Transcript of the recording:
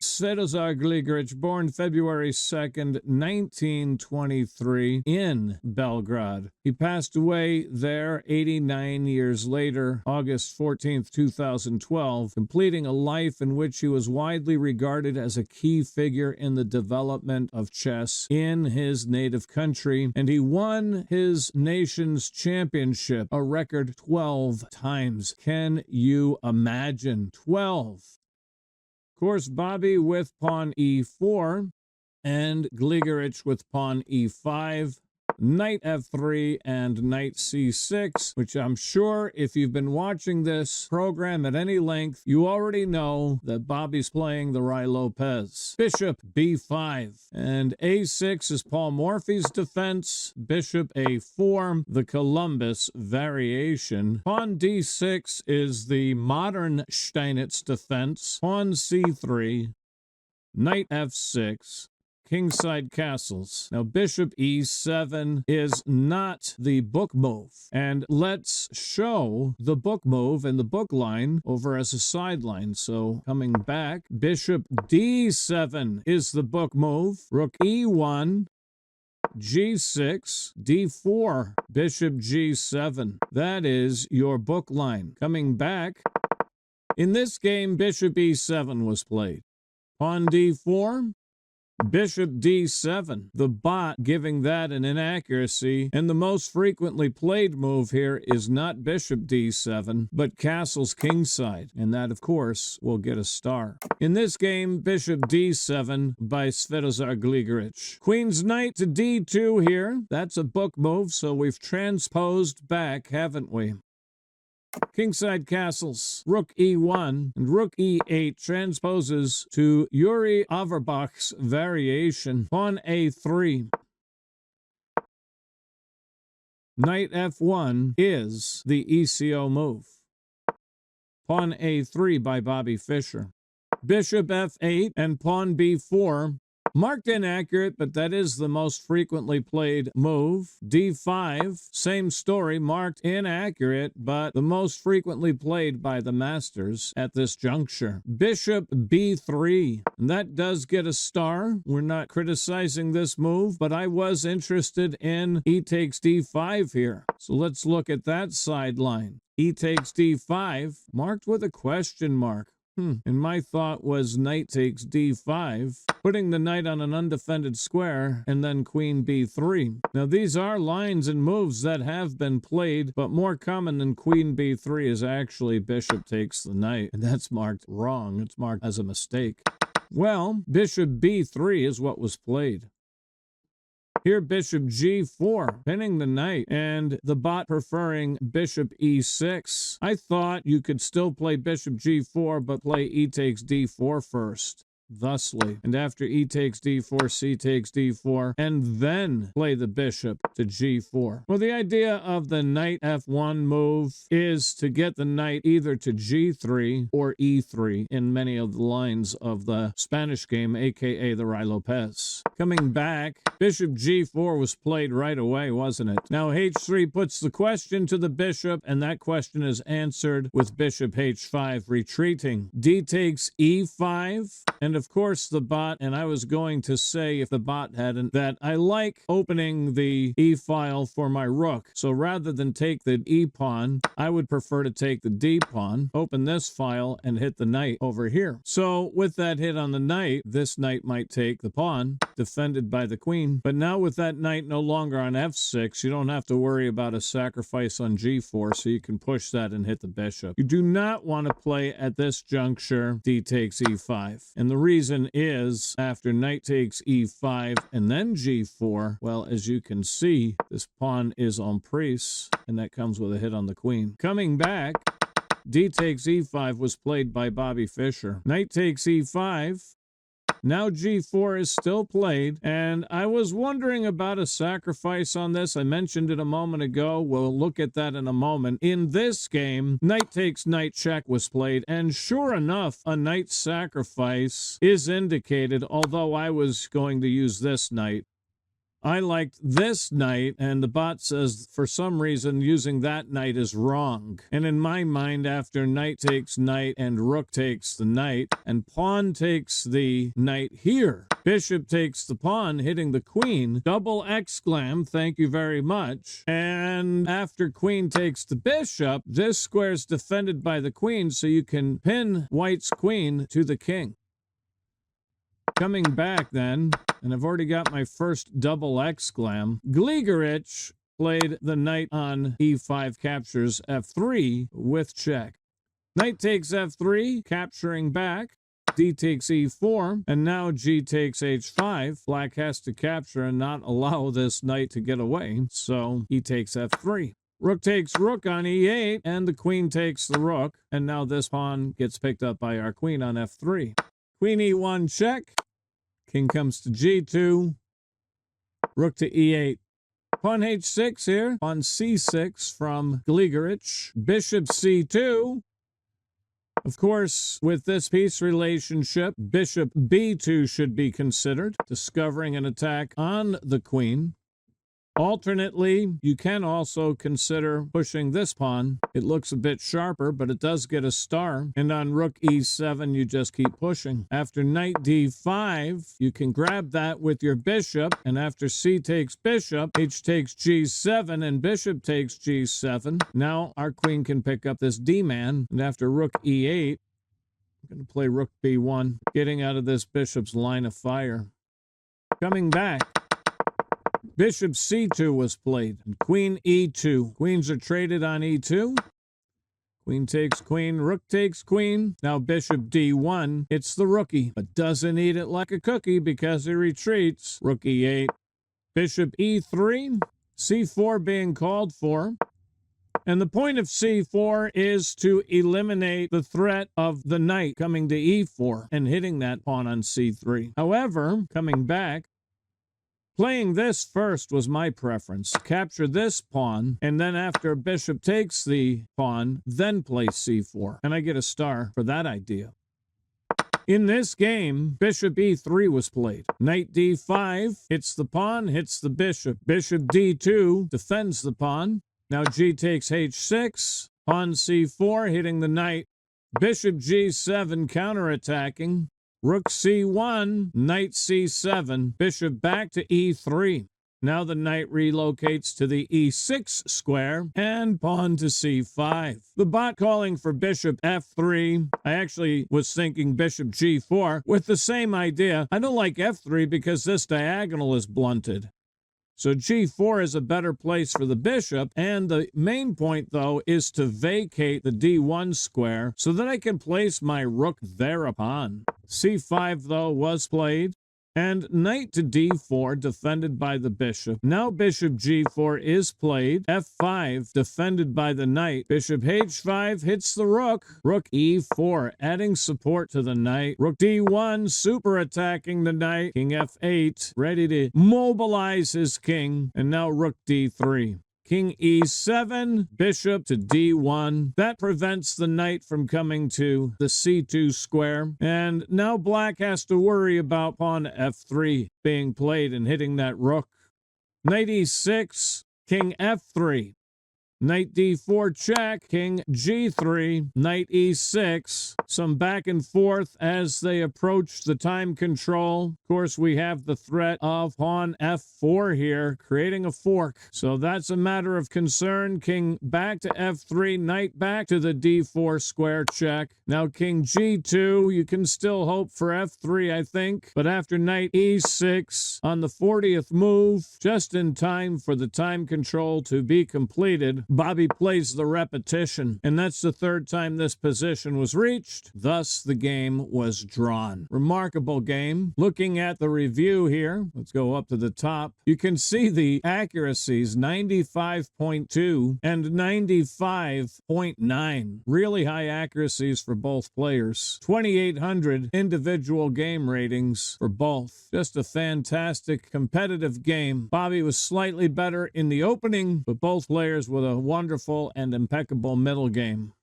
Svetozar Gligorić, born February 2nd, 1923, in Belgrade. He passed away there 89 years later, August 14th, 2012, completing a life in which he was widely regarded as a key figure in the development of chess in his native country, and he won his nation's championship a record 12 times. Can you imagine? 12. Of course, Bobby with pawn e4 and Gligorić with pawn e5. Knight f3 and knight c6, which I'm sure if you've been watching this program at any length, you already know that Bobby's playing the Ruy Lopez. Bishop b5 and a6 is Paul Morphy's defense. Bishop a4, the Columbus variation. Pawn d6 is the modern Steinitz defense. Pawn c3, knight f6. Kingside castles. Now, bishop e7 is not the book move. And let's show the book move and the book line over as a sideline. So, coming back, bishop d7 is the book move. Rook e1, g6, d4, bishop g7. That is your book line. Coming back, in this game, bishop e7 was played. Pawn d4, bishop d7, the bot giving that an inaccuracy, and the most frequently played move here is not bishop d7, but castles kingside, and that, of course, will get a star. In this game, bishop d7 by Svetozar Gligorić. Queen's knight to d2 here. That's a book move, so we've transposed back, haven't we? Kingside castles, rook e1 and rook e8 transposes to Yuri Averbach's variation. Pawn a3. Knight f1 is the ECO move. Pawn a3 by Bobby Fischer. Bishop f8 and pawn b4. Marked inaccurate, but that is the most frequently played move. d5, same story, marked inaccurate, but the most frequently played by the masters at this juncture. Bishop b3, and that does get a star. We're not criticizing this move, but I was interested in e takes d5 here. So let's look at that sideline. E takes d5, marked with a question mark. And my thought was knight takes d5, putting the knight on an undefended square, and then queen b3. Now, these are lines and moves that have been played, but more common than queen b3 is actually bishop takes the knight, and that's marked wrong. It's marked as a mistake. Well, bishop b3 is what was played. Here, bishop g4, pinning the knight, and the bot preferring bishop e6. I thought you could still play bishop g4, but play e takes d4 first. Thusly, and after e takes d4, c takes d4, and then play the bishop to g4. Well, the idea of the knight f1 move is to get the knight either to g3 or e3 in many of the lines of the Spanish game, aka the Ruy Lopez. Coming back, bishop g4 was played right away, wasn't it? Now h3 puts the question to the bishop, and that question is answered with bishop h5 retreating. D takes e5, and of course the bot, and I was going to say if the bot hadn't, that I like opening the e file for my rook. So rather than take the e pawn, I would prefer to take the d pawn, open this file, and hit the knight over here. So with that hit on the knight, this knight might take the pawn, defended by the queen. But now with that knight no longer on f6, you don't have to worry about a sacrifice on g4, so you can push that and hit the bishop. You do not want to play at this juncture d takes e5. And the reason is after knight takes e5 and then g4, well, as you can see, this pawn is en prise, and that comes with a hit on the queen. Coming back, d takes e5 was played by Bobby Fischer. Knight takes e5. Now g4 is still played, and I was wondering about a sacrifice on this. I mentioned it a moment ago. We'll look at that in a moment. In this game, knight takes knight check was played, and sure enough, a knight sacrifice is indicated, although I was going to use this knight. I liked this knight, and the bot says for some reason using that knight is wrong. And in my mind, after knight takes knight and rook takes the knight, and pawn takes the knight here, bishop takes the pawn, hitting the queen, double exclam, thank you very much. And after queen takes the bishop, this square is defended by the queen, so you can pin white's queen to the king. Coming back then, and I've already got my first double exclam, Gligorić played the knight on e5, captures f3 with check. Knight takes f3, capturing back. D takes e4, and now g takes h5. Black has to capture and not allow this knight to get away, so he takes f3. Rook takes rook on e8, and the queen takes the rook, and now this pawn gets picked up by our queen on f3. Queen e1 check. King comes to g2. Rook to e8. Pawn h6 here. Pawn c6 from Gligorić. Bishop c2. Of course, with this piece relationship, bishop b2 should be considered, discovering an attack on the queen. Alternately, you can also consider pushing this pawn. It looks a bit sharper, but it does get a star. And on rook e7, you just keep pushing. After knight d5, you can grab that with your bishop. And after c takes bishop, h takes g7, and bishop takes g7. Now our queen can pick up this d-man. And after rook e8, I'm going to play rook b1, getting out of this bishop's line of fire. Coming back. Bishop c2 was played, and queen e2. Queens are traded on e2. Queen takes queen, rook takes queen. Now bishop d1 hits the rookie, but doesn't eat it like a cookie because he retreats. Rook e8. Bishop e3. c4 being called for. And the point of c4 is to eliminate the threat of the knight coming to e4 and hitting that pawn on c3. However, coming back, playing this first was my preference. Capture this pawn, and then after bishop takes the pawn, then play c4. And I get a star for that idea. In this game, bishop e3 was played. Knight d5 hits the pawn, hits the bishop. Bishop d2 defends the pawn. Now g takes h6, pawn c4 hitting the knight. Bishop g7 counterattacking. Rook c1, knight c7, bishop back to e3. Now the knight relocates to the e6 square and pawn to c5. The bot calling for bishop f3. I actually was thinking bishop g4 with the same idea. I don't like f3 because this diagonal is blunted. So g4 is a better place for the bishop, and the main point, though, is to vacate the d1 square so that I can place my rook thereupon. c5, though, was played, and knight to d4 defended by the bishop. Now bishop g4 is played, f5 defended by the knight. Bishop h5 hits the rook. Rook e4 adding support to the knight. Rook d1 super attacking the knight. King f8 ready to mobilize his king. And now rook d3. King e7, bishop to d1. That prevents the knight from coming to the c2 square. And now black has to worry about pawn f3 being played and hitting that rook. Knight e6, king f3. Knight d4 check, king g3, knight e6. Some back and forth as they approach the time control. Of course, we have the threat of pawn f4 here, creating a fork. So that's a matter of concern. King back to f3, knight back to the d4 square check. Now king g2, you can still hope for f3, I think. But after knight e6, on the 40th move, just in time for the time control to be completed, Bobby plays the repetition, and that's the third time this position was reached. Thus, the game was drawn. Remarkable game. Looking at the review here, let's go up to the top. You can see the accuracies, 95.2 and 95.9. Really high accuracies for both players. 2,800 individual game ratings for both. Just a fantastic competitive game. Bobby was slightly better in the opening, but both players with a wonderful and impeccable middle game.